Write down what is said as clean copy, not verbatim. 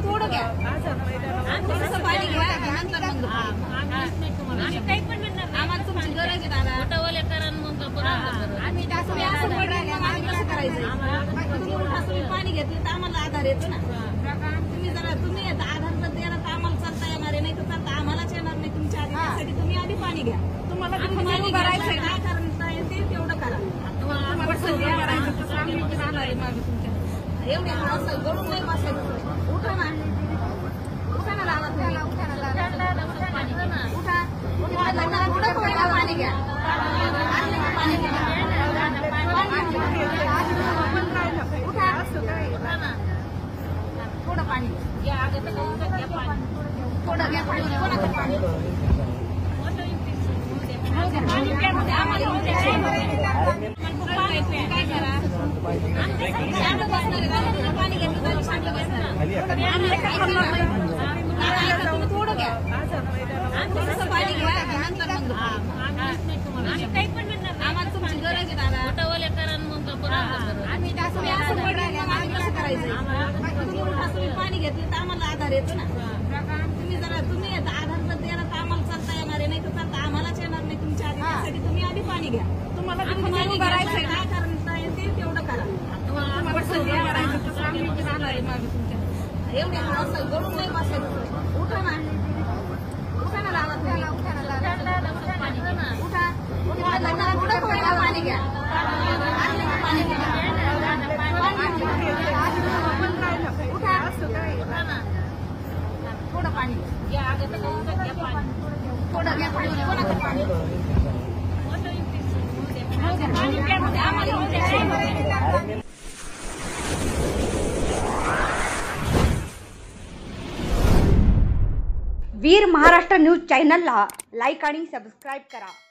थोडं घ्या थोडंसं पाणी घ्या नंतर मग आम्हाला तुमची गरज आहे दादा आम्ही असं पडलं मग आम्ही कसं करायचं तुम्ही पाणी घेतलं तर आम्हाला आधार येतो ना तुम्ही आधार द्यायला तर आम्हाला चालता येणार आहे नाही तर चालता आम्हालाच येणार नाही तुमच्या आधी त्यासाठी तुम्ही आधी पाणी घ्या तुम्हाला पाणी करायचं काय करता येते तेवढं करा एवढे असं गडून नाही बसायचं उठा ना उठा ना दादा उठा पाणी घ्या थोडं पाणी थोडं घ्या पाणी काय करा पाणी घेतलं तरी शांत बसणार थोडं घ्या थोडंसं पाणी घ्या नंतर मग आम्हाला तुमची गरज आहे दादा आम्ही असं पडलं मग आम्ही कसं करायचं तुम्ही पाणी घेतलं तर आम्हाला आधार येतो ना तुम्ही आधार द्यायला तर आम्हाला चालता येणार आहे नाही तर चालता आम्हालाच येणार नाही तुमच्या आधी त्यासाठी तुम्ही आधी पाणी घ्या तुम्हाला पाणी करायचं काय करता येते तेवढं करा एवढे असं गडून नाही बसायचं उठा ना दादा उठा पाणी घ्या थोडं पाणी थोडं घ्या पाणी वीर महाराष्ट्र न्यूज चॅनलला लाईक आणि सबस्क्राईब करा।